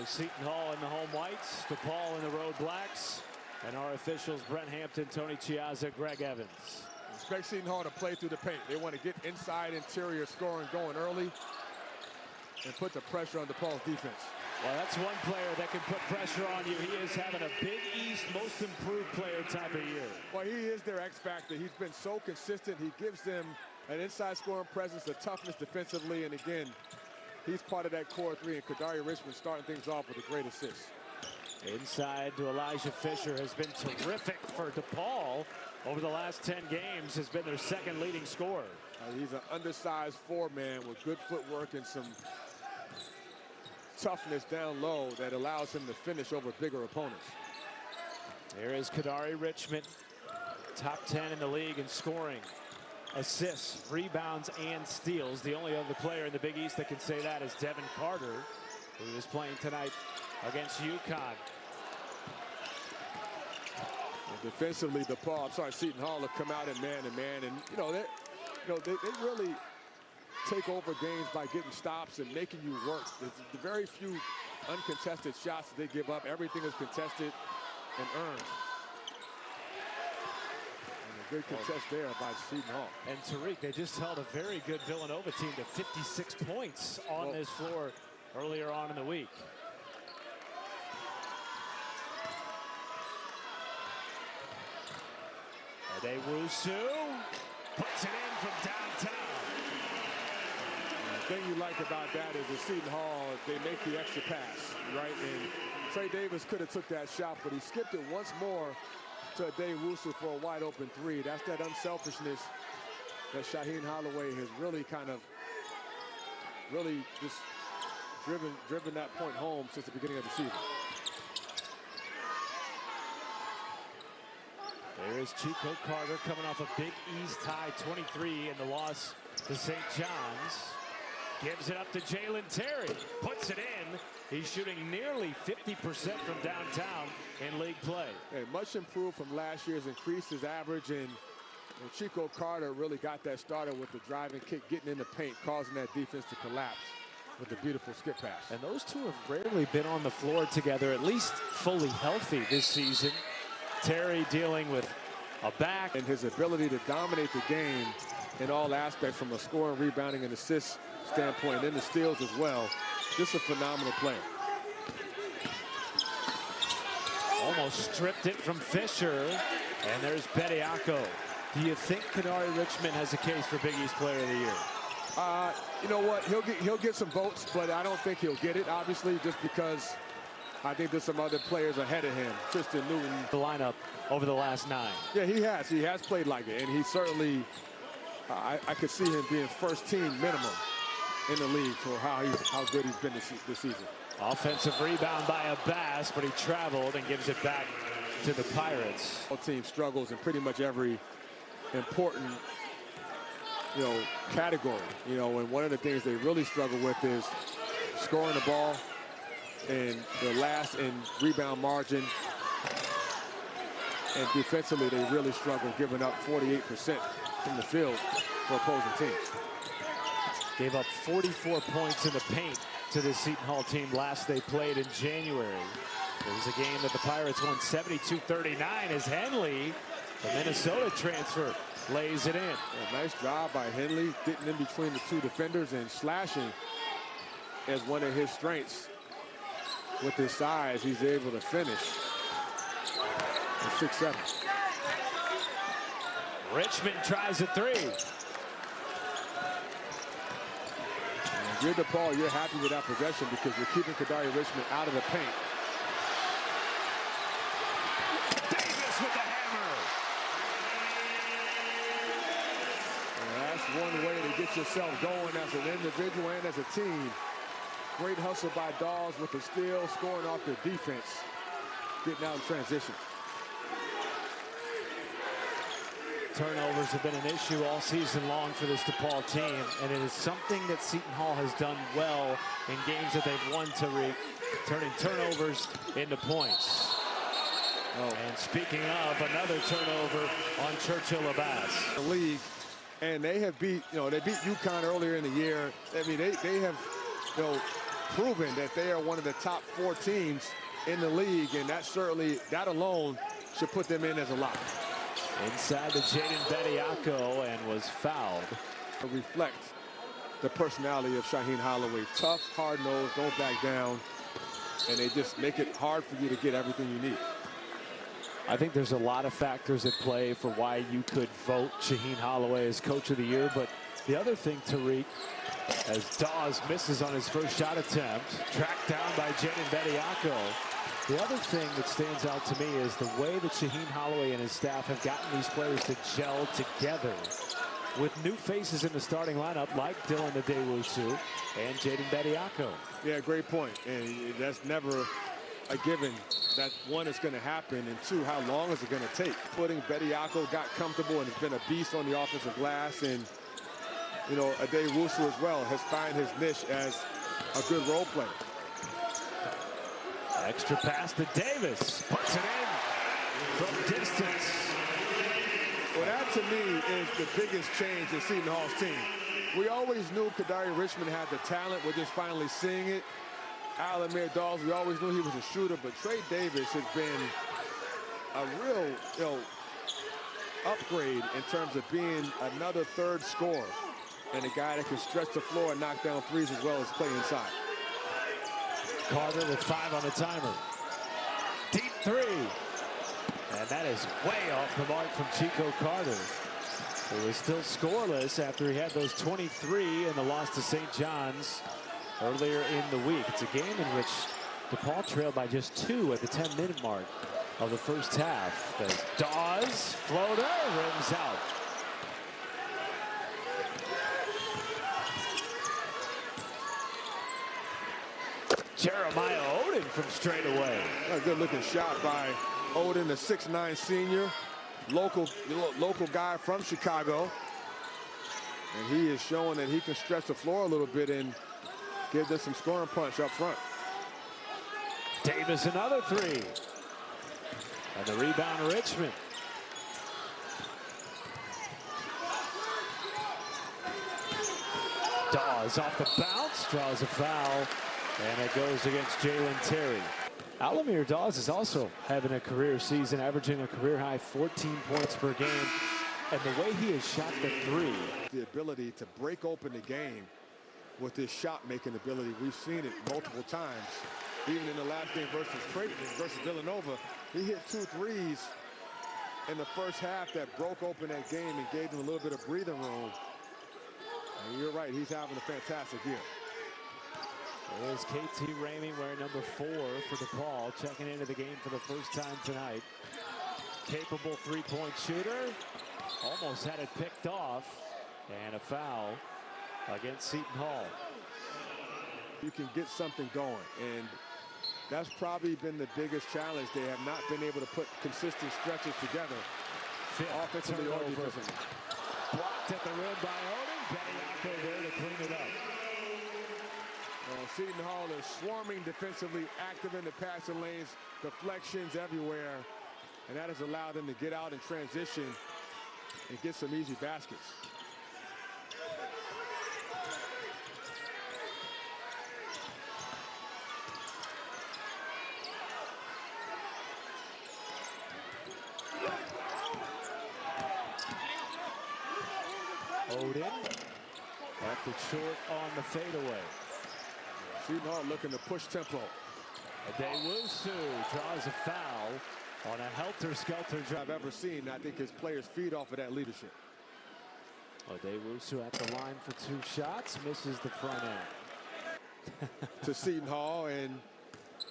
Seton Hall in the home whites, DePaul in the road blacks, and our officials Brent Hampton, Tony Chiazza, Greg Evans. Expect Seton Hall to play through the paint. They want to get inside interior scoring going early and put the pressure on DePaul's defense. Well, that's one player that can put pressure on you. He is having a Big East most improved player type of year. Well, he is their X factor. He's been so consistent. He gives them an inside scoring presence, a toughness defensively, and again, he's part of that core three, and Kadari Richmond starting things off with a great assist. Inside to Elijah Fisher has been terrific for DePaul. Over the last 10 games has been their second leading scorer. He's an undersized four-man with good footwork and some toughness down low that allows him to finish over bigger opponents. There is Kadari Richmond, top 10 in the league in scoring, assists, rebounds, and steals. The only other player in the Big East that can say that is Devin Carter, who is playing tonight against UConn. And defensively, Seton Hall have come out in man-to-man, and they really take over games by getting stops and making you work. There's the very few uncontested shots that they give up. Everything is contested and earned. And a good contest there by Seton Hall. And Tariq, they just held a very good Villanova team to 56 points on this floor earlier on in the week. Adewusu puts it in from downtown. The thing you like about that is at Seton Hall, they make the extra pass, right? And Trey Davis could have took that shot, but he skipped it once more to Adewusu for a wide open three. That's that unselfishness that Shaheen Holloway has really just driven that point home since the beginning of the season. There is Chico Carter coming off a Big East high 23 in the loss to St. John's. Gives it up to Jalen Terry. Puts it in. He's shooting nearly 50% from downtown in league play. Hey, much improved from last year's, increased his average, and Chico Carter really got that started with the driving kick, getting in the paint, causing that defense to collapse with a beautiful skip pass. And those two have rarely been on the floor together, at least fully healthy this season. Terry dealing with a back. And his ability to dominate the game in all aspects from a scoring, rebounding, and assist standpoint, and the steals as well. Just a phenomenal player. Almost stripped it from Fisher. And there's Bediako. Do you think Kadari Richmond has a case for Big East Player of the Year? You know what? He'll get some votes, but I don't think he'll get it, obviously, just because I think there's some other players ahead of him. Tristan Newton. The lineup over the last 9. Yeah, he has. He has played like it, and he certainly, I could see him being first team minimum in the league for how good he's been this season. Offensive rebound by Abbas, but he traveled and gives it back to the Pirates. The team struggles in pretty much every important, category. And one of the things they really struggle with is scoring the ball, and they're last in rebound margin. And defensively, they really struggle, giving up 48% from the field for opposing teams. Gave up 44 points in the paint to the Seton Hall team last they played in January. It was a game that the Pirates won 72-39 as Henley, the Minnesota transfer, lays it in. A nice job by Henley, getting in between the two defenders and slashing as one of his strengths. With his size, he's able to finish at 6'7". Richmond tries a three. If you're DePaul, you're happy with that possession because you're keeping Kadari Richmond out of the paint. Davis with the hammer. And that's one way to get yourself going as an individual and as a team. Great hustle by Dawes with the steal, scoring off their defense, getting out in transition. Turnovers have been an issue all season long for this DePaul team, and it is something that Seton Hall has done well in games that they've won, Tariq, turning turnovers into points. And speaking of, another turnover on Churchill Abbas. The league, and they have beat, they beat UConn earlier in the year. I mean, they have, proven that they are one of the top 4 teams in the league, and that alone should put them in as a lock. Inside to Jaden Bediako and was fouled. Reflect the personality of Shaheen Holloway. Tough, hard-nosed, don't back down, and they just make it hard for you to get everything you need. I think there's a lot of factors at play for why you could vote Shaheen Holloway as Coach of the Year, but the other thing, Tariq, as Dawes misses on his first shot attempt, tracked down by Jaden Bediako. The other thing that stands out to me is the way that Shaheen Holloway and his staff have gotten these players to gel together with new faces in the starting lineup like Dylan Adewusu and Jaden Bediako. Yeah, great point. And that's never a given that one is going to happen, and two, how long is it going to take? Bediako got comfortable and has been a beast on the offensive glass, and you know, Adewusu as well has found his niche as a good role player. Extra pass to Davis, puts it in from distance. Well, that to me is the biggest change in Seton Hall's team. We always knew Kadari Richmond had the talent. We're just finally seeing it. Alamir Dawes, we always knew he was a shooter, but Trey Davis has been a real, upgrade in terms of being another third scorer and a guy that can stretch the floor and knock down threes as well as play inside. Carter with 5 on the timer. Deep 3. And that is way off the mark from Chico Carter. He was still scoreless after he had those 23 in the loss to St. John's earlier in the week. It's a game in which DePaul trailed by just 2 at the 10-minute mark of the first half. As Dawes, floater, rims out. Jeremiah Odin from straight away. A good looking shot by Odin, the 6'9" senior, local guy from Chicago. And he is showing that he can stretch the floor a little bit and give us some scoring punch up front. Davis another 3. And the rebound, Richmond. Dawes off the bounce, draws a foul, and it goes against Jalen Terry. Alamir Dawes is also having a career season, averaging a career-high 14 points per game. And the way he has shot the 3. The ability to break open the game with his shot-making ability. We've seen it multiple times. Even in the last game versus Villanova, he hit 2 threes in the first half that broke open that game and gave him a little bit of breathing room. And you're right, he's having a fantastic year. There's KT Ramey wearing number 4 for DePaul, checking into the game for the first time tonight. Capable 3-point shooter. Almost had it picked off. And a foul against Seton Hall. You can get something going, and that's probably been the biggest challenge. They have not been able to put consistent stretches together. Offensively or defensively. Blocked at the rim by Odin. Bediako there to clean it up. Seton Hall is swarming defensively, active in the passing lanes, deflections everywhere, and that has allowed them to get out and transition and get some easy baskets. Odin left it short on the fadeaway. Seton Hall looking to push tempo. Adewusu draws a foul on a helter-skelter job I've ever seen. I think his players feed off of that leadership. Adewusu at the line for 2 shots, misses the front end. To Seton Hall, and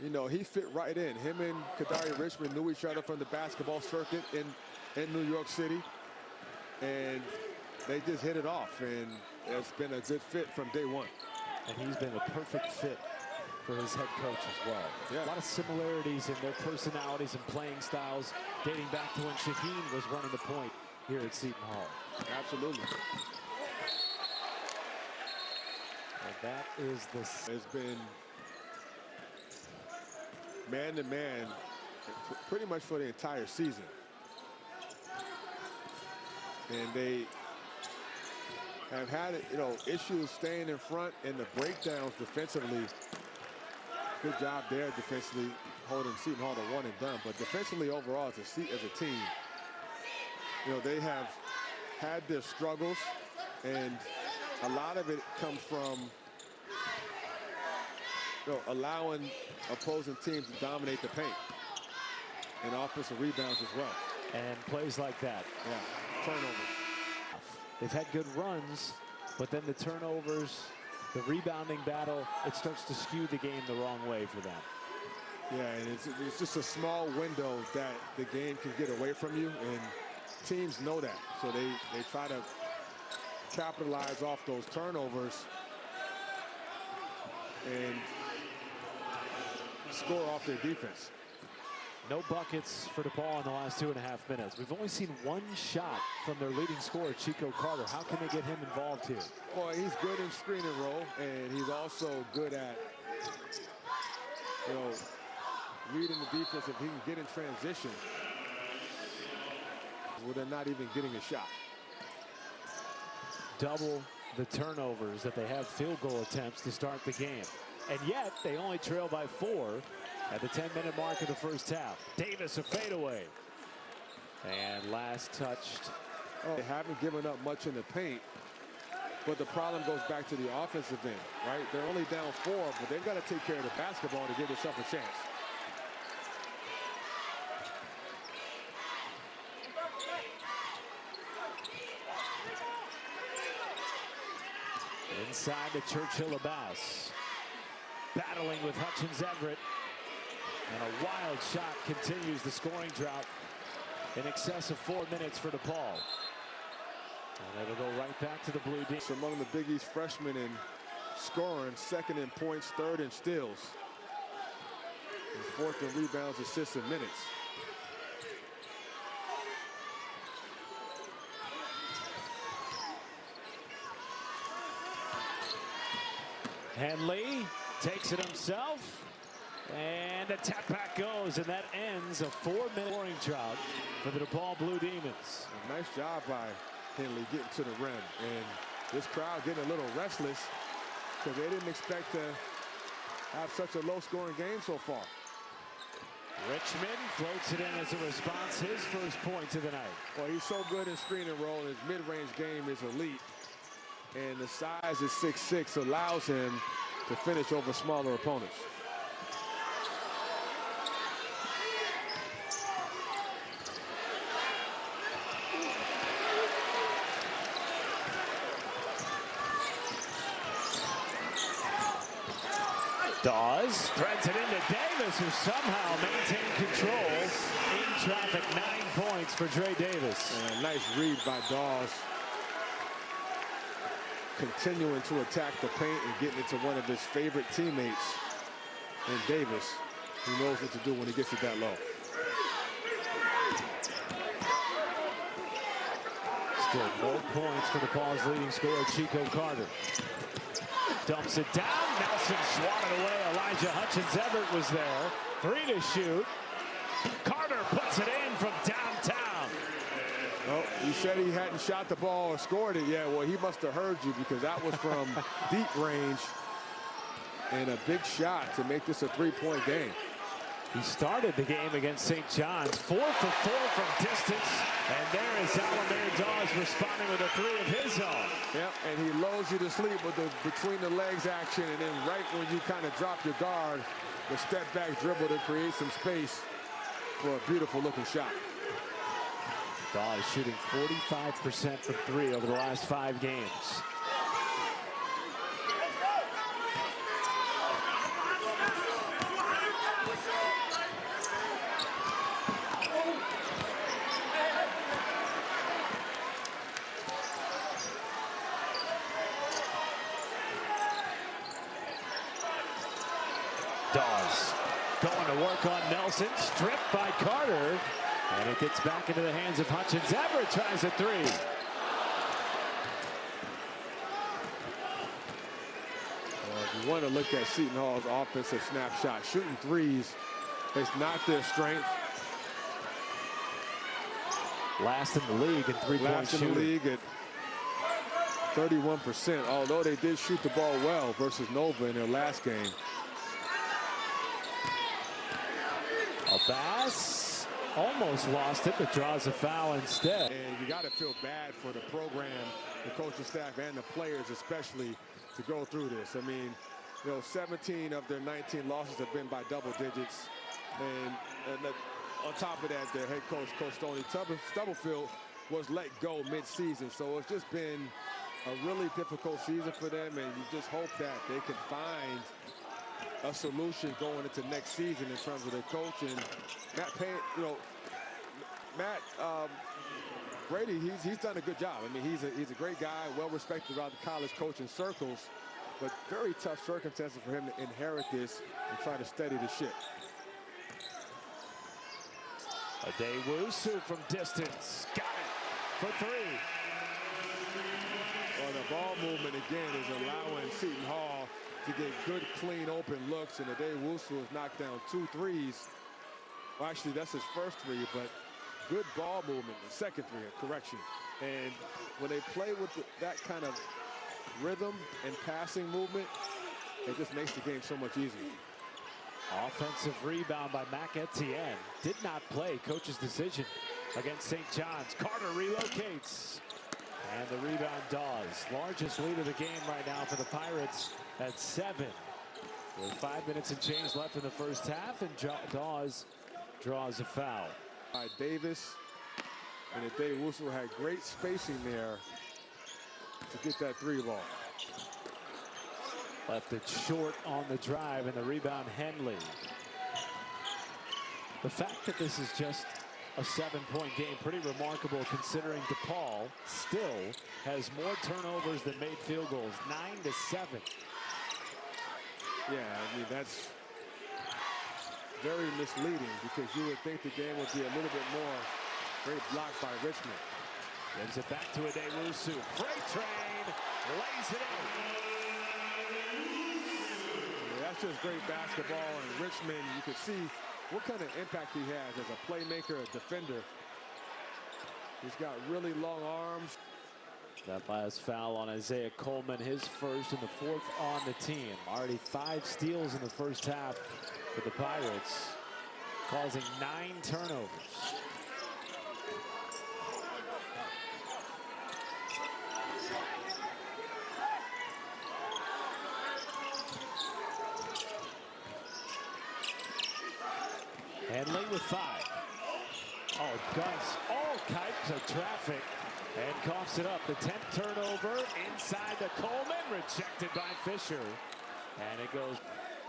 you know, he fit right in. Him and Kadari Richmond knew each other from the basketball circuit in New York City, and they just hit it off, and it's been a good fit from day one. And he's been a perfect fit for his head coach as well. Yeah. A lot of similarities in their personalities and playing styles dating back to when Shaheen was running the point here at Seton Hall. Absolutely. And that is the... It's been man-to-man pretty much for the entire season. And they have had, issues staying in front, and the breakdowns defensively Good job there defensively, holding Seton Hall to 1 and done. But defensively overall, as a team, you know, they have had their struggles, and a lot of it comes from, you know, allowing opposing teams to dominate the paint and offensive rebounds as well. And plays like that. Yeah, turnovers. They've had good runs, but then the turnovers, the rebounding battle, it starts to skew the game the wrong way for them. Yeah, and it's just a small window that the game can get away from you, and teams know that. So they try to capitalize off those turnovers and score off their defense. No buckets for DePaul in the last 2.5 minutes. We've only seen one shot from their leading scorer, Chico Carter. How can they get him involved here? Well, he's good in screen and roll, and he's also good at, you know, reading the defense if he can get in transition. Well, they're not even getting a shot. Double the turnovers that they have field goal attempts to start the game. And yet, they only trail by 4 at the 10-minute mark of the first half. Davis, a fadeaway. And last touched. They haven't given up much in the paint, but the problem goes back to the offensive end, right? They're only down 4, but they've got to take care of the basketball to give themselves a chance. Inside to Churchill Abbas. Battling with Hutchins Everett. And a wild shot continues the scoring drought in excess of 4 minutes for DePaul. And it'll go right back to the Blue Demons. Among the Big East freshmen in scoring, 2nd in points, 3rd in steals, and 4th in rebounds, assists, and minutes. Henley takes it himself, and the tap back goes, and that ends a 4-minute scoring drought for the DePaul Blue Demons. A nice job by Henley getting to the rim, and this crowd getting a little restless because they didn't expect to have such a low-scoring game so far. Richmond floats it in as a response, his first points of the night. Well, he's so good in screen and roll. His mid-range game is elite, and the size is 6'6", allows him to finish over smaller opponents. Dawes threads it into Davis, who somehow maintained control in traffic. 9 points for Dre Davis. And a nice read by Dawes, continuing to attack the paint and getting it to one of his favorite teammates in Davis, who knows what to do when he gets it that low. Still no points for DePaul's leading scorer, Chico Carter. Dumps it down. Nelson swatted away. Elijah Hutchins Everett was there. 3 to shoot. Carter puts it in from downtown. Well, he said he hadn't shot the ball or scored it yet. Well, he must have heard you, because that was from deep range and a big shot to make this a 3-point game. He started the game against St. John's. 4 for 4 from distance. And there is Alamir Dawes responding with a 3 of his own. Yep, and he lulls you to sleep with the between the legs action, and then right when you kind of drop your guard, the step back dribble to create some space for a beautiful looking shot. Dawes shooting 45% from 3 over the last 5 games. Dawes going to work on Nelson, stripped by Carter, and it gets back into the hands of Hutchins. Everett tries a 3. Well, if you want to look at Seton Hall's offensive snapshot, shooting threes is not their strength. Last in the league in three-point shooting. Last in the league at 31%, although they did shoot the ball well versus Nova in their last game. Bass almost lost it, but draws a foul instead. And you got to feel bad for the program, the coaching staff, and the players especially to go through this. I mean, 17 of their 19 losses have been by double digits. And on top of that, their head coach, Coach Stubblefield, was let go mid-season. So it's just been a really difficult season for them, and you just hope that they can find a solution going into next season in terms of their coach. And Matt Payne, Matt Brady, he's done a good job. I mean, he's a great guy, well respected throughout the college coaching circles, but very tough circumstances for him to inherit this and try to steady the ship. Adewusu from distance, got it for three. Well, the ball movement again is allowing Seton Hall to get good, clean, open looks, and Adewusu has knocked down 2 threes. Well, actually, that's his first three, but good ball movement, the second three, correction. And when they play with that kind of rhythm and passing movement, it just makes the game so much easier. Offensive rebound by Mac Etienne. Did not play. Coach's decision against St. John's. Carter relocates. And the rebound Dawes. Largest lead of the game right now for the Pirates at 7. With 5 minutes and change left in the first half, and Dawes draws a foul. Davis and Adewusu had great spacing there to get that 3 ball. Left it short on the drive, and the rebound Henley. The fact that this is just a 7-point game, pretty remarkable considering DePaul still has more turnovers than made field goals, 9-7. Yeah, I mean, that's very misleading because you would think the game would be a little bit more great block by Richmond. Gives it back to Adewusu. Freight train lays it in. That's just great basketball, and Richmond, you can see what kind of impact he has as a playmaker, a defender. He's got really long arms. That last foul on Isaiah Coleman, his first and the 4th on the team. Already 5 steals in the first half for the Pirates, causing 9 turnovers. Henley with 5. Oh, Gus all types of traffic and coughs it up. The 10th turnover inside the Coleman, rejected by Fisher. And it goes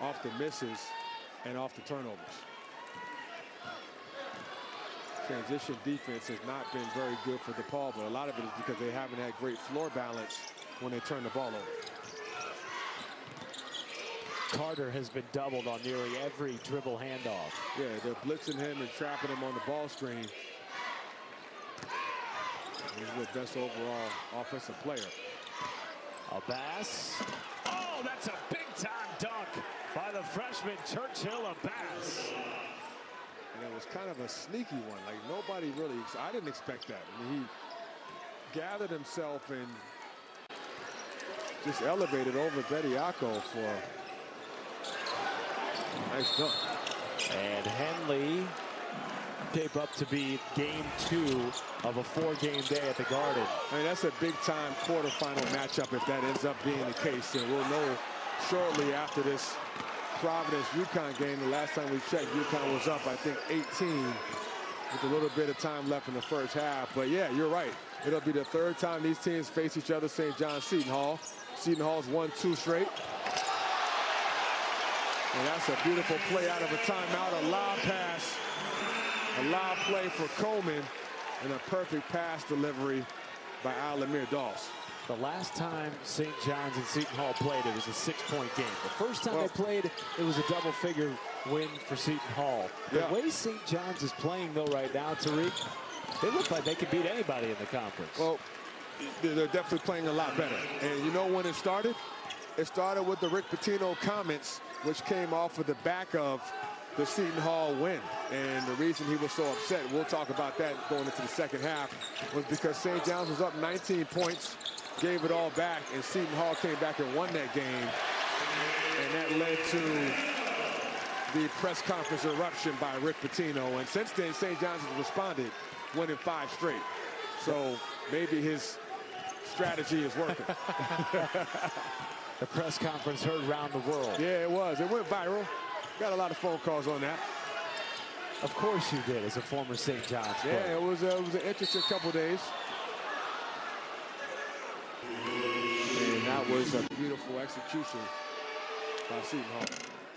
off the misses and off the turnovers. Transition defense has not been very good for DePaul, but a lot of it is because they haven't had great floor balance when they turn the ball over. Carter has been doubled on nearly every dribble handoff. Yeah, they're blitzing him and trapping him on the ball screen. He's the best overall offensive player. Abass. Oh, that's a big-time dunk by the freshman Churchill Abass. And it was kind of a sneaky one. Like, nobody really, I didn't expect that. I mean, he gathered himself and just elevated over Bediako for a nice dunk. And Henley tape up to be game 2 of a 4-game day at the Garden. I mean, that's a big-time quarterfinal matchup if that ends up being the case. And we'll know shortly after this Providence-UConn game. The last time we checked, UConn was up, I think, 18 with a little bit of time left in the first half. But, yeah, you're right. It'll be the 3rd time these teams face each other, St. John's, Seton Hall. Seton Hall's won 2 straight. And that's a beautiful play out of a timeout, a lob pass. A lob play for Coleman, and a perfect pass delivery by Alamir Dawes. The last time St. John's and Seton Hall played, it was a 6-point game. The first time they played, it was a double-figure win for Seton Hall. The way St. John's is playing, though, right now, Tariq, they look like they could beat anybody in the conference. Well, they're definitely playing a lot better. And you know when it started? It started with the Rick Pitino comments, which came off of the back of the Seton Hall win. And the reason he was so upset, we'll talk about that going into the second half, was because St. John's was up 19 points, gave it all back, and Seton Hall came back and won that game. And that led to the press conference eruption by Rick Pitino. And since then, St. John's has responded, winning 5 straight. So maybe his strategy is working. The press conference heard around the world. Yeah, it was. It went viral. Got a lot of phone calls on that. Of course you did, as a former St. John's player. Yeah, it was an interesting couple days. And that was a beautiful execution by Seton Hall.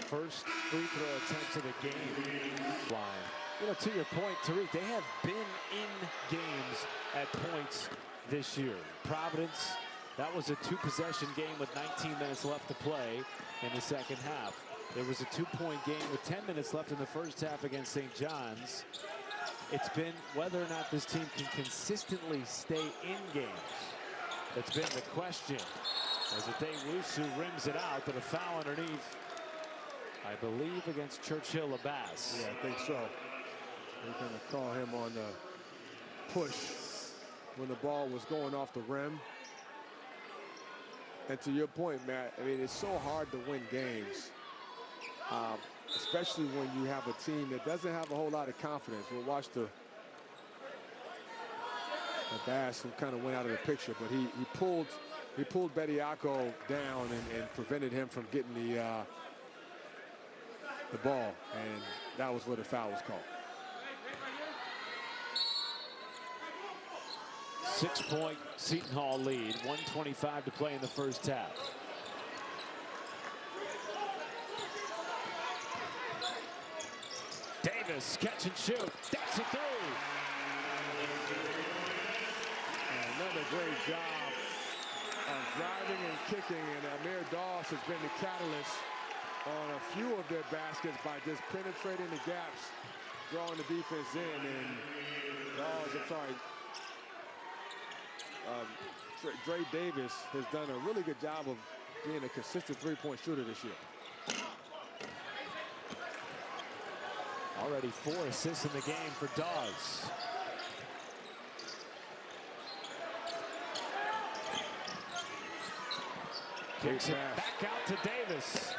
First free throw attempts of the game. Line. You know, to your point, Tariq, they have been in games at points this year. Providence, that was a 2-possession game with 19 minutes left to play in the second half. There was a 2-point game with 10 minutes left in the first half against St. John's. It's been whether or not this team can consistently stay in games. That's been the question. As Adewusu rims it out, but a foul underneath, I believe, against Churchill-Abbas. Yeah, I think so. They're going to call him on the push when the ball was going off the rim. And to your point, Matt, I mean, it's so hard to win games, especially when you have a team that doesn't have a whole lot of confidence. We'll watch the Abbas, who kind of went out of the picture, but he pulled Bediako down and prevented him from getting the ball, and that was where the foul was called. 6-point Seton Hall lead, 1:25 to play in the first half. Davis, catch and shoot, that's it through. And another great job of driving and kicking, and Amir Doss has been the catalyst on a few of their baskets by just penetrating the gaps, drawing the defense in. And Dre Davis has done a really good job of being a consistent three-point shooter this year. Already 4 assists in the game for Dawes. Kicks it back out to Davis.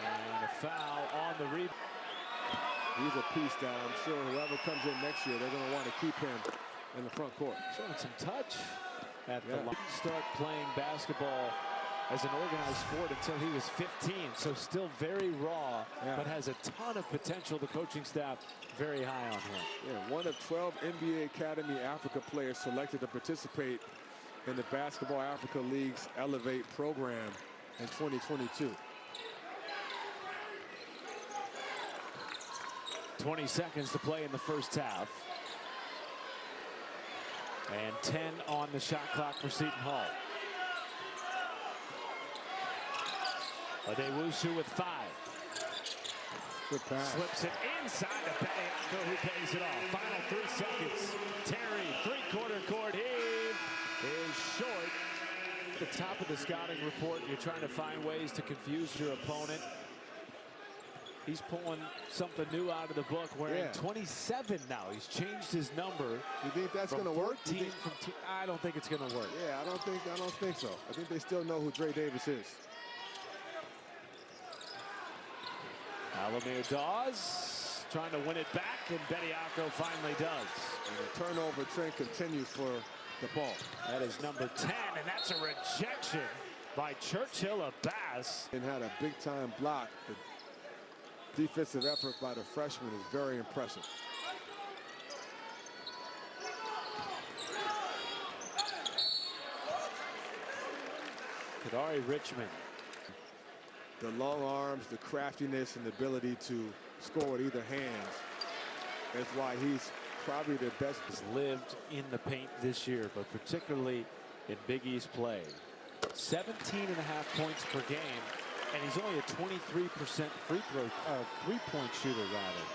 And a foul on the rebound. He's a piece that I'm sure whoever comes in next year, they're going to want to keep him in the front court. Showing some touch at the line. Didn't start playing basketball as an organized sport until he was 15, so still very raw, but has a ton of potential. The coaching staff very high on him. Yeah, one of 12 NBA Academy Africa players selected to participate in the Basketball Africa League's Elevate program in 2022. 20 seconds to play in the first half. And 10 on the shot clock for Seton Hall. Adewusu with 5. Good pass. Slips it inside to Bediako, who pays it off. Final 3 seconds. Terry, three-quarter court heave is short. At the top of the scouting report, you're trying to find ways to confuse your opponent. He's pulling something new out of the book, wearing 27 now. He's changed his number. You think that's going to work? I don't think it's going to work. Yeah, I don't think so. I think they still know who Dre Davis is. Alamir Dawes trying to win it back, and Bediako finally does. And the turnover trend continues for DePaul. That is number 10, and that's a rejection by Churchill-Abbas. And had a big-time block. The defensive effort by the freshman is very impressive. Kadari Richmond. The long arms, the craftiness, and the ability to score with either hand is why he's probably the best. He's lived in the paint this year, but particularly in Big East play. 17.5 points per game, and he's only a 23% three-point shooter, rather.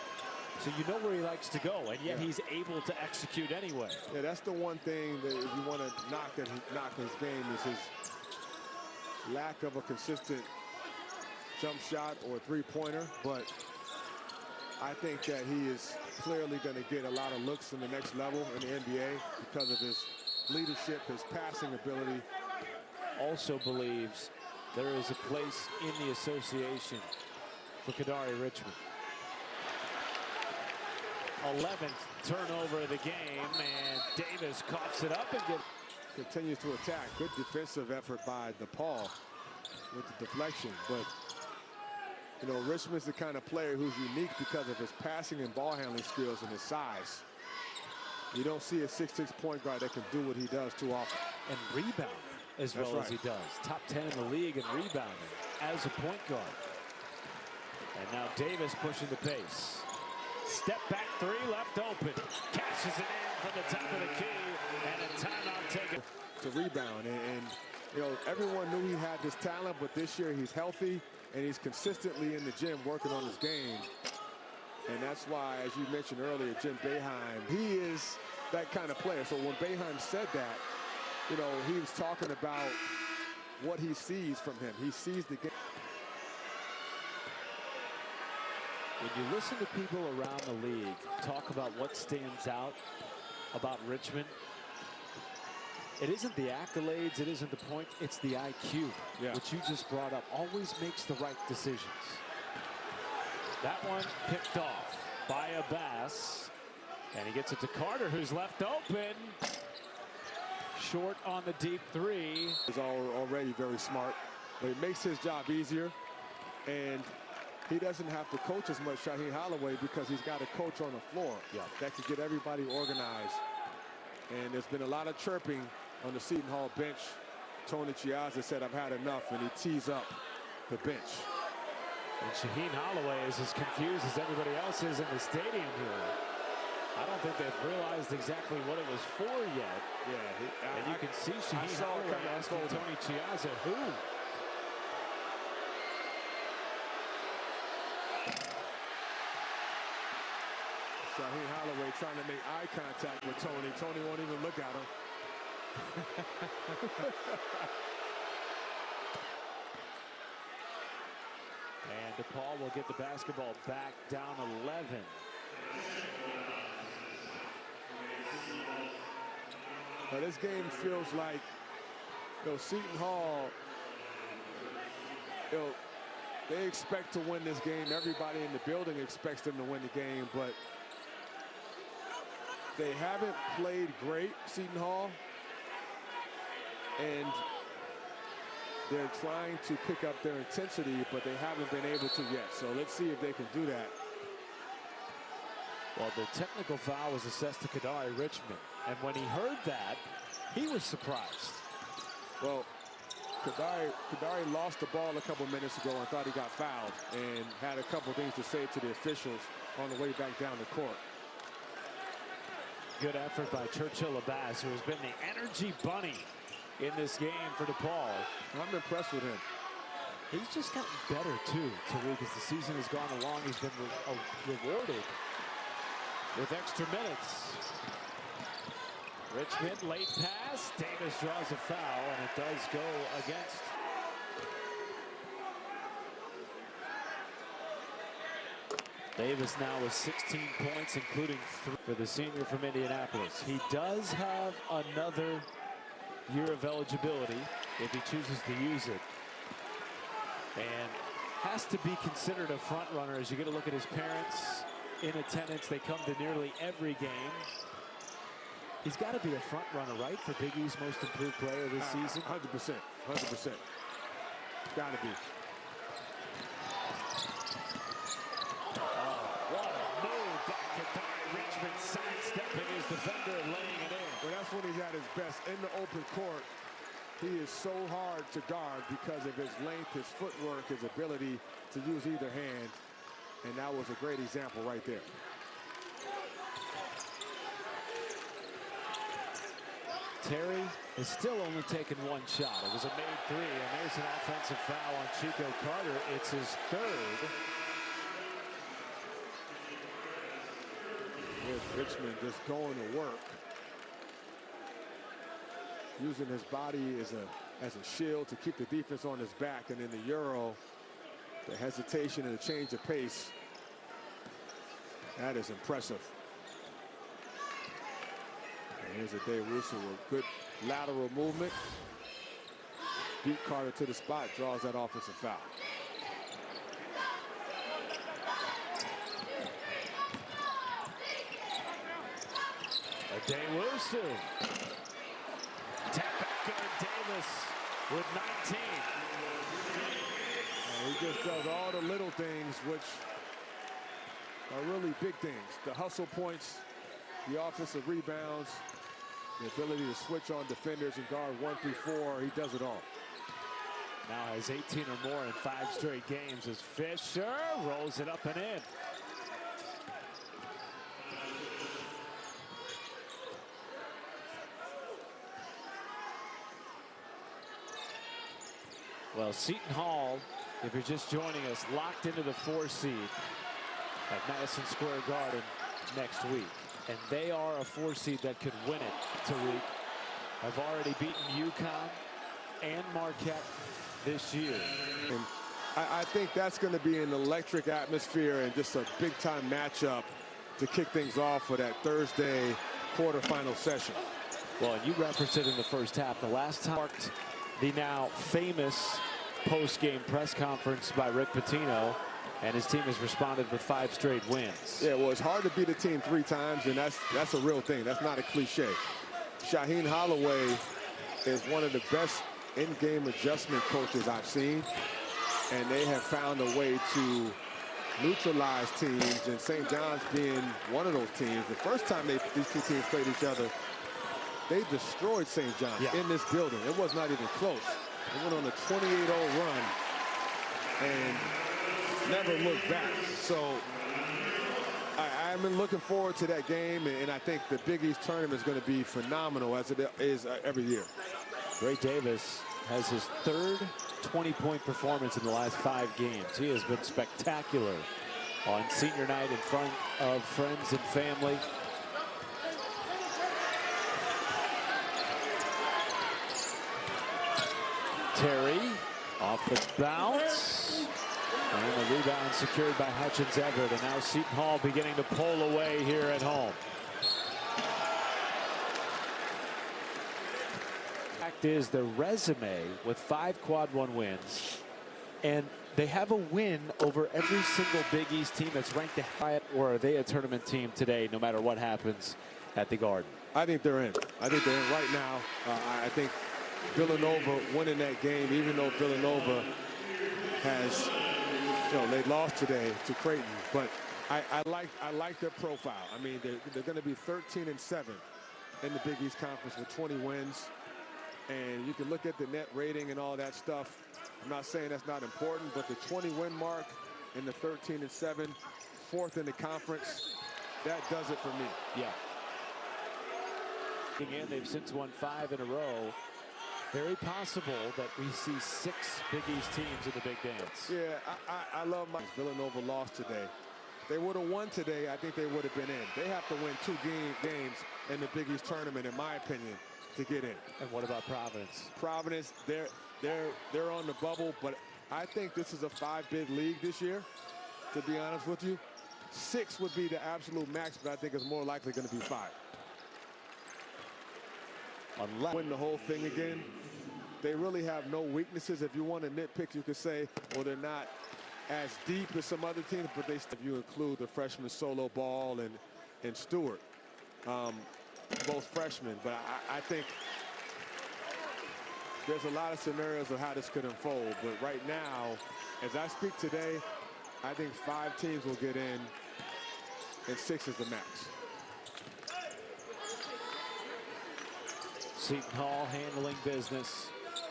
So you know where he likes to go, and yet he's able to execute anyway. Yeah, that's the one thing that if you want to knock his game is his lack of a consistent jump shot or three-pointer, but I think that he is clearly going to get a lot of looks in the next level in the NBA because of his leadership, his passing ability. Also believes There is a place in the association for Kadari Richmond. 11th turnover of the game, and Davis coughs it up and continues to attack. Good defensive effort by DePaul with the deflection. But, you know, Richmond's the kind of player who's unique because of his passing and ball handling skills and his size. You don't see a 6'6" point guard that can do what he does too often. And rebound as well as he does. Top 10 in the league in rebounding as a point guard. And now Davis pushing the pace. Step back three, left open. Cashes it in from the top of the key. And a timeout taken. To rebound. And, you know, everyone knew he had this talent, but this year he's healthy and he's consistently in the gym working on his game. And that's why, as you mentioned earlier, Jim Boeheim, he is that kind of player. So when Boeheim said that, you know, he was talking about what he sees from him. He sees the game. When you listen to people around the league talk about what stands out about Richmond, it isn't the accolades, it isn't the point, it's the IQ, which you just brought up. Always makes the right decisions. That one picked off by Abbas, and he gets it to Carter, who's left open. Short on the deep three. He's already very smart, but it makes his job easier, and he doesn't have to coach as much, Shaheen Holloway, because he's got a coach on the floor that can get everybody organized. And there's been a lot of chirping on the Seton Hall bench. Tony Chiazza said, "I've had enough," and he tees up the bench. And Shaheen Holloway is as confused as everybody else is in the stadium here. I don't think they've realized exactly what it was for yet. Yeah, and you can see Shaheen Holloway asking Tony Chiazza, who? Shaheen Holloway trying to make eye contact with Tony. Tony won't even look at him. And DePaul will get the basketball back, down 11. Now this game feels like, you know, Seton Hall, you know, they expect to win this game. Everybody in the building expects them to win the game, but they haven't played great, Seton Hall, and they're trying to pick up their intensity, but they haven't been able to yet. So let's see if they can do that. Well, the technical foul was assessed to Kadari Richmond, and when he heard that, he was surprised. Well, Kadari lost the ball a couple minutes ago and thought he got fouled, and had a couple things to say to the officials on the way back down the court. Good effort by Churchill Abbas, who has been the energy bunny in this game for DePaul. I'm impressed with him. He's just gotten better, too, Tariq, as the season has gone along. He's been rewarded with extra minutes. Richmond, late pass. Davis draws a foul, and it does go against. Davis now with 16 points, including 3 for the senior from Indianapolis. He does have another year of eligibility if he chooses to use it, and has to be considered a front runner. As you get a look at his parents in attendance, they come to nearly every game. He's got to be a front runner, right, for Big East Most Improved Player this season? 100%, 100%. Got to be. What a move by Kadari Richmond, sidestepping his defender and laying it in. Well, that's when he's at his best, in the open court. He is so hard to guard because of his length, his footwork, his ability to use either hand. And that was a great example right there. Terry has still only taken one shot. It was a made three, and there's an offensive foul on Chico Carter. It's his third. Here's Richmond just going to work, using his body as a shield to keep the defense on his back. And in the Euro, the hesitation and the change of pace, that is impressive. And here's a Day Russo with good lateral movement. beat Carter to the spot, draws that offensive foul. Adewusu. Tap back guard Davis with 19. He just does all the little things, which are really big things. The hustle points, the offensive rebounds, the ability to switch on defenders and guard 1 through 4. He does it all. Now has 18 or more in 5 straight games as Fisher rolls it up and in. Well, Seton Hall, if you're just joining us, locked into the 4 seed at Madison Square Garden next week. And they are a 4 seed that could win it, Tariq. Have already beaten UConn and Marquette this year. And I think that's going to be an electric atmosphere and just a big-time matchup to kick things off for that Thursday quarterfinal session. Well, and you referenced it in the first half. The last time marked the now famous post-game press conference by Rick Pitino, and his team has responded with 5 straight wins. Yeah, well, it's hard to beat a team 3 times, and that's a real thing. That's not a cliche. Shaheen Holloway is one of the best in-game adjustment coaches I've seen, and they have found a way to neutralize teams, and St. John's being one of those teams. The first time these 2 teams played each other, they destroyed St. John's in this building. It was not even close. They went on a 28-0 run and never looked back. So I've been looking forward to that game, and I think the Big East tournament is going to be phenomenal, as it is every year. Ray Davis has his 3rd 20-point performance in the last 5 games. He has been spectacular on senior night in front of friends and family. Terry off the bounce. And the rebound secured by Hutchins Everett. And now Seton Hall beginning to pull away here at home. Fact is, their resume with 5 quad 1 wins, and they have a win over every single Big East team that's ranked high. Or are they a tournament team today, no matter what happens at the Garden? I think they're in. I think they're in right now. I think Villanova winning that game, even though Villanova has, they lost today to Creighton, but I like their profile. I mean, they're going to be 13-7 in the Big East Conference with 20 wins, and you can look at the net rating and all that stuff. I'm not saying that's not important, but the 20-win mark and the 13-7, 4th in the conference, that does it for me. Yeah. And they've since won 5 in a row. Very possible that we see 6 Big East teams in the big dance. Yeah, I love my Villanova lost today. If they would have won today, I think they would have been in. They have to win 2 games in the Big East tournament, in my opinion, to get in. And what about Providence? Providence, they're on the bubble, but I think this is a 5-bid league this year, to be honest with you. 6 would be the absolute max, but I think it's more likely going to be 5. Unless win the whole thing again, they really have no weaknesses. If you want to nitpick, you could say, well, they're not as deep as some other teams, but if you include the freshman Solo Ball and Stewart, both freshmen. But I think there's a lot of scenarios of how this could unfold. But right now, as I speak today, I think 5 teams will get in, and 6 is the max. Seton Hall handling business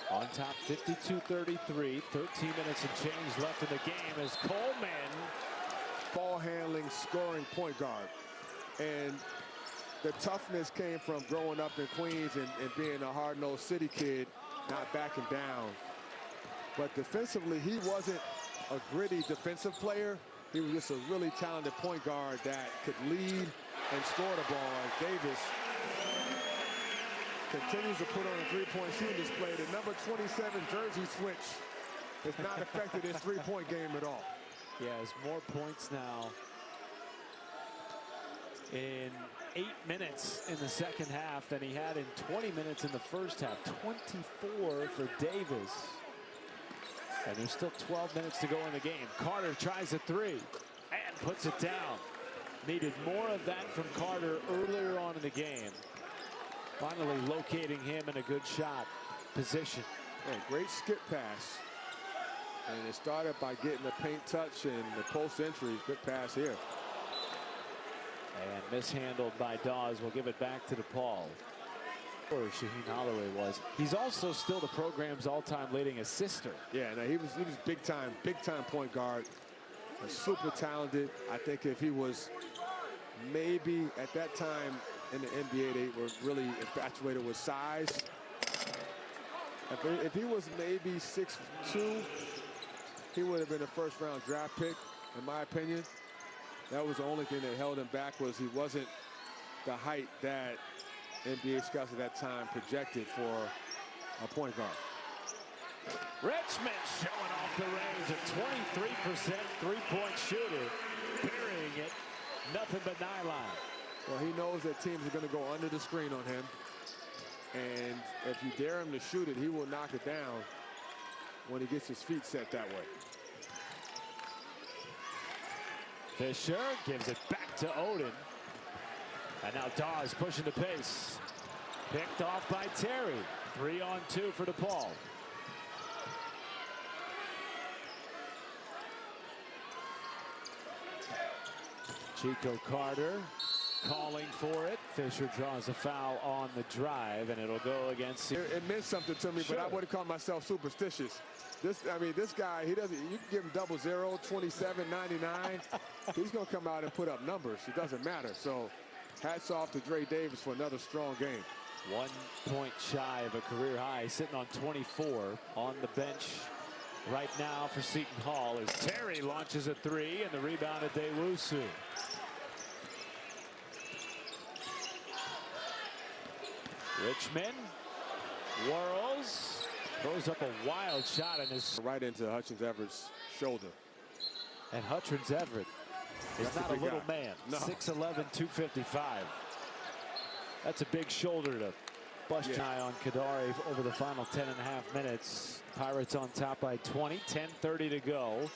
on top 52-33. 13 minutes and change left in the game as Coleman. Ball handling, scoring point guard. And the toughness came from growing up in Queens and being a hard-nosed city kid, not backing down. But defensively, he wasn't a gritty defensive player. He was just a really talented point guard that could lead and score the ball. Davis continues to put on a 3-point shooting display. The number 27 jersey switch has not affected his 3-point game at all. Yeah, has more points now in 8 minutes in the second half than he had in 20 minutes in the first half. 24 for Davis. And there's still 12 minutes to go in the game. Carter tries a three and puts it down. Needed more of that from Carter earlier on in the game. Finally locating him in a good shot position. Yeah, great skip pass. And it started by getting the paint touch and the post entry. Good pass here. And mishandled by Dawes. We'll give it back to DePaul. Or Shaheen Holloway was. He's also still the program's all-time leading assister. Yeah, no, he was big time point guard. Super talented. I think if he was maybe at that time in the NBA, they were really infatuated with size. If he was maybe 6'2", he would have been a first-round draft pick, in my opinion. That was the only thing that held him back, was he wasn't the height that NBA scouts at that time projected for a point guard. Richmond showing off the range, a 23% three-point shooter, burying it, nothing but nylon. Well, he knows that teams are going to go under the screen on him, and if you dare him to shoot it, he will knock it down when he gets his feet set that way. Fisher gives it back to Odin. And now Dawes pushing the pace. Picked off by Terry. 3-on-2 for DePaul. Chico Carter calling for it. Fisher draws a foul on the drive, and it'll go against. It meant something to me, but I wouldn't call myself superstitious. This guy, he doesn't. You can give him 00, 27, 99. He's going to come out and put up numbers. It doesn't matter. So, hats off to Dre Davis for another strong game. 1 point shy of a career high, sitting on 24 on the bench right now for Seton Hall as Terry launches a three, and the rebound at Dewusu. Richmond whirls. Throws up a wild shot in his right into Hutchins Everett's shoulder. And Hutchins Everett is not a little man. No. 6'11", 255. That's a big shoulder to bust eye on Kadari over the final 10.5 minutes. Pirates on top by 20, 10:30 to go.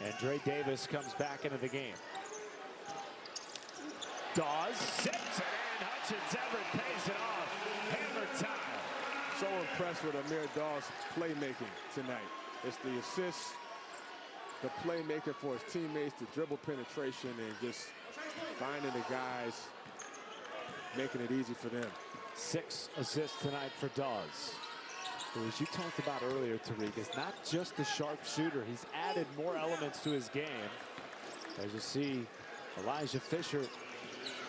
And Dre Davis comes back into the game. Dawes sips it in. Hutchins Everett pays it off. Hammer time. So impressed with Amir Dawes' playmaking tonight. It's the assist, the playmaker for his teammates, the dribble penetration, and just finding the guys, making it easy for them. 6 assists tonight for Dawes, who, as you talked about earlier, Tariq, is not just a sharp shooter. He's added more elements to his game. As you see, Elijah Fisher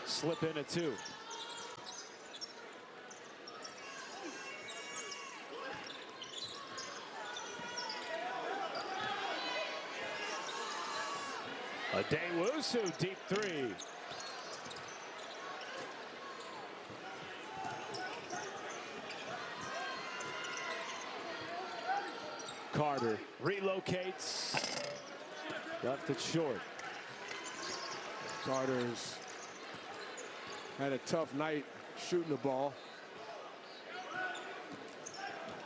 slip in a 2. A Dewusu deep 3. Carter relocates. Left it short. Carter's had a tough night shooting the ball.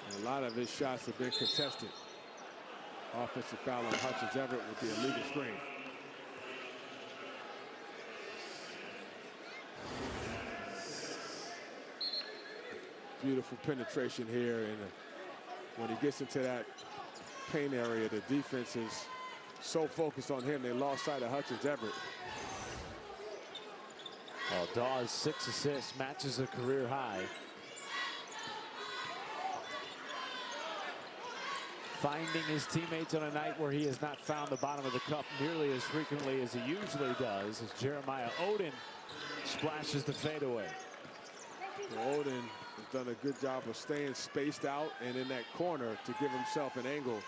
And a lot of his shots have been contested. Offensive foul on Hutchins Everett with the illegal screen. Beautiful penetration here, and when he gets into that paint area, the defense is so focused on him, they lost sight of Hutchins Everett. Well, Dawes 6 assists, matches a career high. Finding his teammates on a night where he has not found the bottom of the cup nearly as frequently as he usually does, as Jeremiah Odin splashes the fadeaway. Odin has done a good job of staying spaced out and in that corner to give himself an angle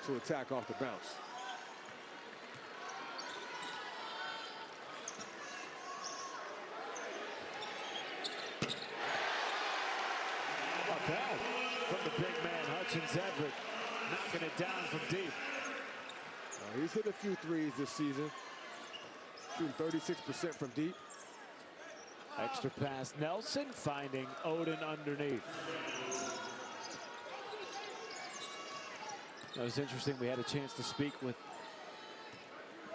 to attack off the bounce. How about that from the big man, Hutchins Everett, knocking it down from deep. He's hit a few threes this season, shooting 36% from deep. Extra pass. Nelson finding Odin underneath. It was interesting. We had a chance to speak with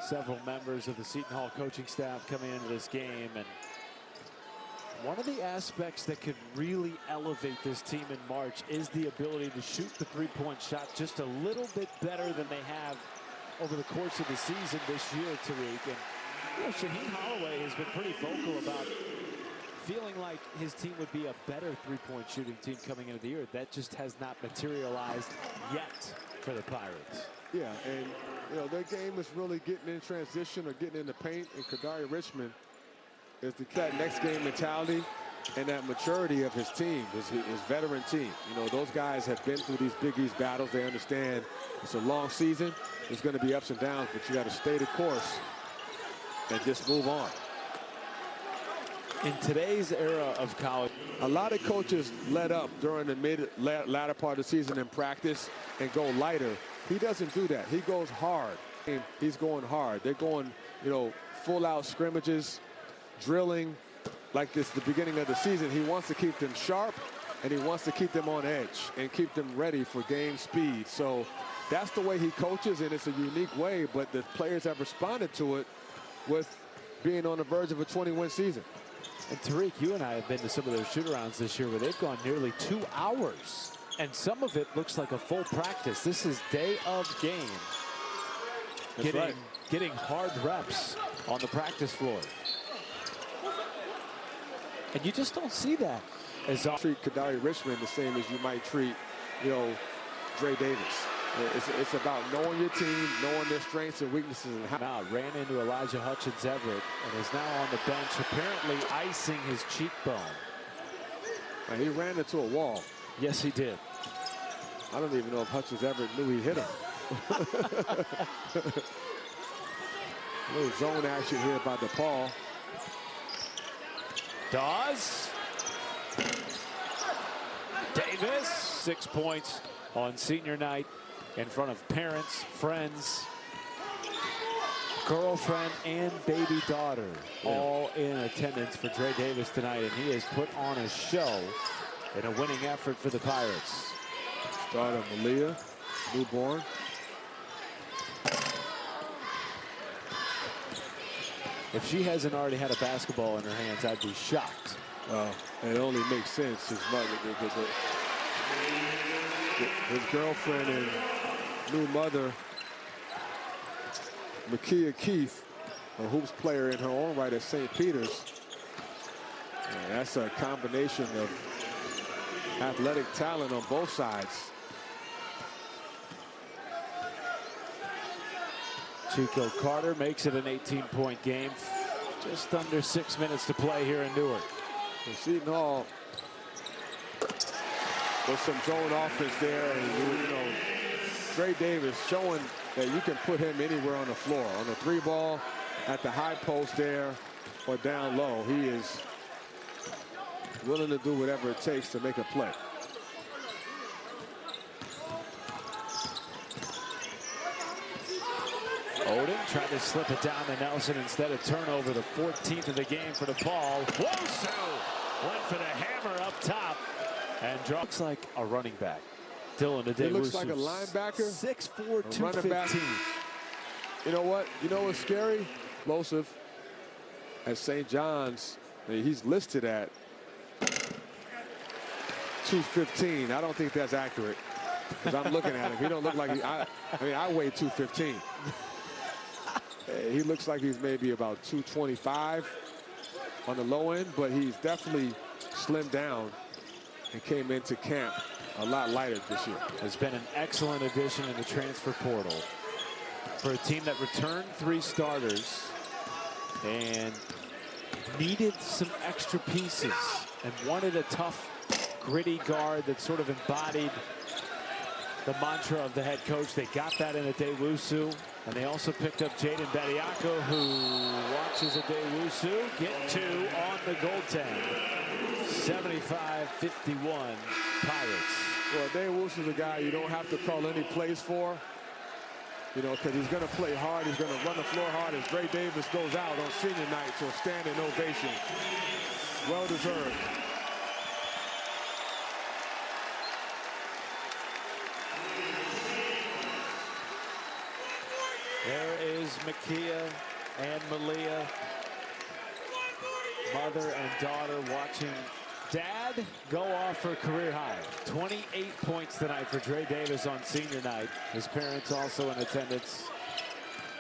several members of the Seton Hall coaching staff coming into this game, and one of the aspects that could really elevate this team in March is the ability to shoot the three-point shot just a little bit better than they have over the course of the season this year, Tariq. And you know, Shaheen Holloway has been pretty vocal about feeling like his team would be a better three-point shooting team coming into the year. That just has not materialized yet for the Pirates. Yeah, and you know, their game is really getting in transition or getting in the paint, and Kadari Richmond is that next game mentality and that maturity of his team, his veteran team. You know, those guys have been through these Big East battles. They understand it's a long season. There's going to be ups and downs, but you got to stay the course and just move on. In today's era of college, a lot of coaches let up during the latter part of the season in practice and go lighter. He doesn't do that. He goes hard. He's going hard. They're going, you know, full-out scrimmages, drilling like this the beginning of the season. He wants to keep them sharp, and he wants to keep them on edge and keep them ready for game speed. So that's the way he coaches, and it's a unique way, but the players have responded to it with being on the verge of a 20-win season. And Tariq, you and I have been to some of those shoot-arounds this year where they've gone nearly 2 hours. And some of it looks like a full practice. This is day of game. Getting hard reps on the practice floor. And you just don't see that. As treat Kadari Richmond the same as you might treat, you know, Dre Davis. It's about knowing your team, knowing their strengths and weaknesses. And how now ran into Elijah Hutchins-Everett and is now on the bench, apparently icing his cheekbone. And he ran into a wall. Yes, he did. I don't even know if Hutchins-Everett knew he hit him. A little zone action here by DePaul. Dawes. Davis. 6 points on senior night in front of parents, friends, girlfriend, and baby daughter, all in attendance for Dre Davis tonight, and he has put on a show in a winning effort for the Pirates. Daughter Malia, newborn. If she hasn't already had a basketball in her hands, I'd be shocked. It only makes sense. His mother, his girlfriend and new mother, Makia Keith, a hoops player in her own right at St. Peter's. And that's a combination of athletic talent on both sides. Chico Carter makes it an 18-point game. Just under 6 minutes to play here in Newark. And Seton Hall with some zone offense there, and you know, Dre Davis showing that you can put him anywhere on the floor. On the three ball, at the high post there, or down low. He is willing to do whatever it takes to make a play. Odin tried to slip it down to Nelson instead of turnover. The 14th of the game for DePaul. Whoa! Went for the hammer up top and drops like a running back. Dylan today. He looks like a linebacker. 6'4", 215. You know what? You know what's scary? Explosive. At St. John's, he's listed at 215. I don't think that's accurate because I'm looking at him. He don't look like he. I mean, I weigh 215. He looks like he's maybe about 225 on the low end, but he's definitely slimmed down and came into camp a lot lighter this year. Has been an excellent addition in the transfer portal for a team that returned 3 starters and needed some extra pieces and wanted a tough, gritty guard that sort of embodied the mantra of the head coach. They got that in Adewusu, and they also picked up Jaden Bediako, who watches Adewusu get 2 on the goaltend. 75-51 Pirates. Well, Adewusu's a guy you don't have to call any plays for, you know, because he's going to play hard. He's going to run the floor hard as Dre Davis goes out on senior night to a standing ovation. Well deserved. There is Makia and Malia, mother and daughter, watching Dad go off for a career high. 28 points tonight for Dre Davis on senior night. His parents also in attendance.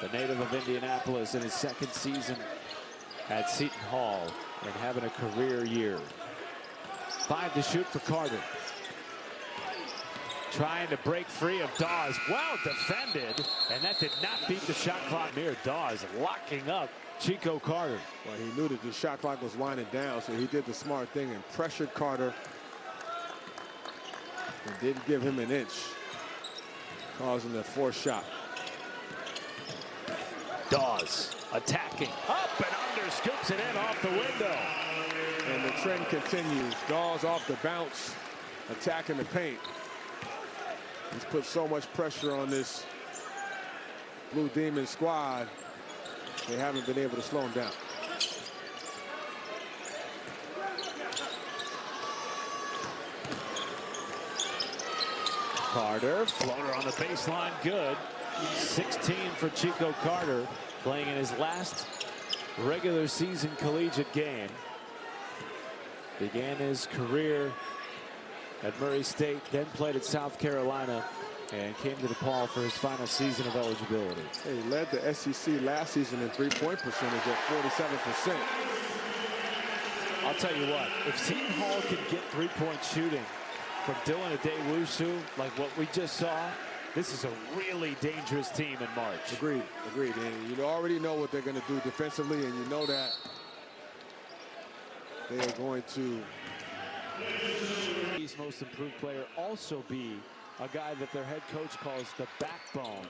The native of Indianapolis in his second season at Seton Hall and having a career year. 5 to shoot for Carter. Trying to break free of Dawes. Well defended, and that did not beat the shot clock. Near Dawes locking up Chico Carter. Well, he knew that the shot clock was winding down, so he did the smart thing and pressured Carter and didn't give him an inch, causing the fourth shot. Dawes attacking up and under, scoops it in off the window. And the trend continues. Dawes off the bounce, attacking the paint. He's put so much pressure on this Blue Demon squad. They haven't been able to slow him down. Carter, floater on the baseline, good. 16 for Chico Carter, playing in his last regular season collegiate game. Began his career at Murray State, then played at South Carolina, and came to DePaul for his final season of eligibility. He led the SEC last season in three-point percentage at 47%. I'll tell you what, if Seton Hall can get three-point shooting from Dylan Adewusu, like what we just saw, this is a really dangerous team in March. Agreed, agreed. And you already know what they're going to do defensively, and you know that they are going to. His most improved player also be a guy that their head coach calls the backbone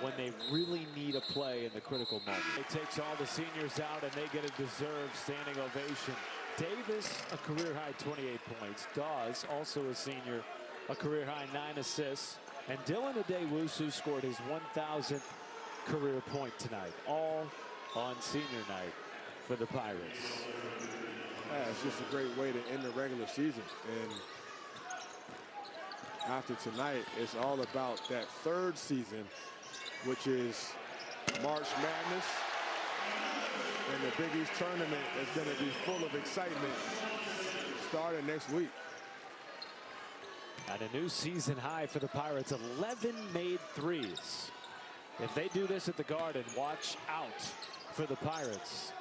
when they really need a play in the critical moment. It takes all the seniors out and they get a deserved standing ovation. Davis, a career-high 28 points. Dawes, also a senior, a career-high 9 assists. And Dylan Adewusu scored his 1,000th career point tonight, all on senior night for the Pirates. Yeah, it's just a great way to end the regular season. And after tonight, it's all about that third season, which is March Madness. And the Big East tournament is going to be full of excitement starting next week. And a new season high for the Pirates, 11 made threes. If they do this at the Garden, watch out for the Pirates,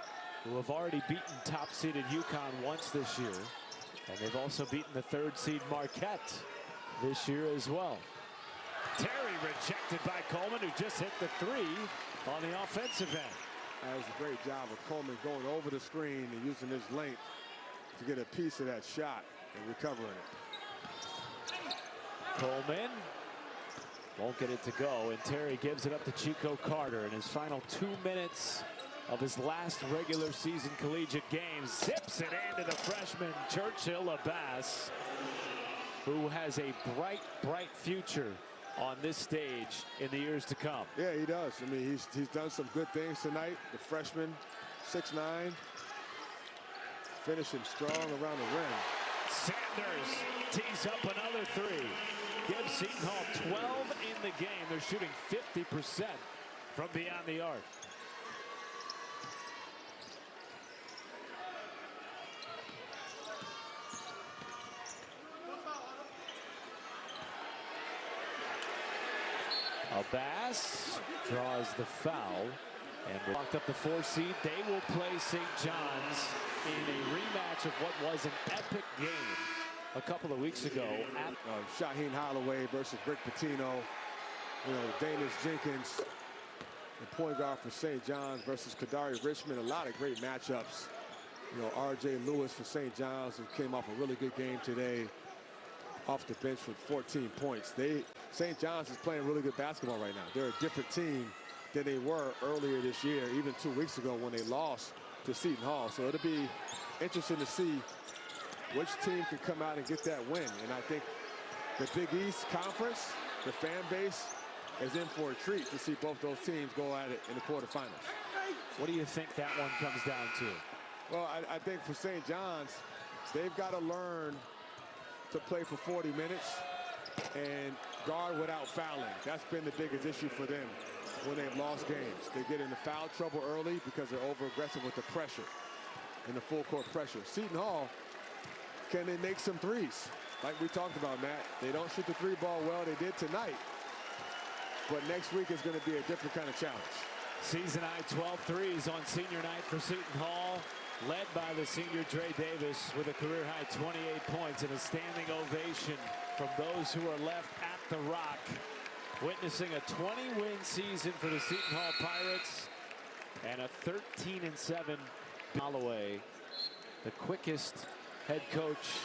who have already beaten top-seeded UConn once this year. And they've also beaten the third-seed Marquette this year as well. Terry rejected by Coleman, who just hit the three on the offensive end. That was a great job of Coleman going over the screen and using his length to get a piece of that shot and recovering it. Coleman won't get it to go, and Terry gives it up to Chico Carter in his final 2 minutes of his last regular season collegiate game. Zips it into the freshman Churchill Abbas, who has a bright future on this stage in the years to come. Yeah, he does. I mean, he's done some good things tonight. The freshman, 6'9", finishing strong around the rim. Sanders tees up another three. Gives Seton Hall 12 in the game. They're shooting 50% from beyond the arc. Abbas draws the foul and locked up the 4 seed. They will play St. John's in a rematch of what was an epic game a couple of weeks ago. Shaheen Holloway versus Rick Pitino. You know, Danish Jenkins, the point guard for St. John's versus Kadari Richmond. A lot of great matchups. You know, R.J. Lewis for St. John's, who came off a really good game today, off the bench with 14 points. St. John's is playing really good basketball right now. They're a different team than they were earlier this year, even 2 weeks ago when they lost to Seton Hall. So it'll be interesting to see which team can come out and get that win. And I think the Big East Conference, the fan base, is in for a treat to see both those teams go at it in the quarterfinals. What do you think that one comes down to? Well, I think for St. John's, they've got to learn to play for 40 minutes and guard without fouling. That's been the biggest issue for them when they've lost games. They get into foul trouble early because they're over-aggressive with the pressure and the full-court pressure. Seton Hall, can they make some threes? Like we talked about, Matt, they don't shoot the three ball well. They did tonight. But next week is going to be a different kind of challenge. Season high 12 threes on senior night for Seton Hall, led by the senior Dre Davis with a career high 28 points and a standing ovation from those who are left at the Rock, witnessing a 20-win season for the Seton Hall Pirates and a 13-7 Holloway, the quickest head coach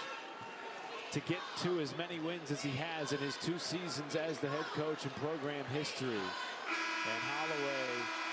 to get to as many wins as he has in his 2 seasons as the head coach in program history. And Holloway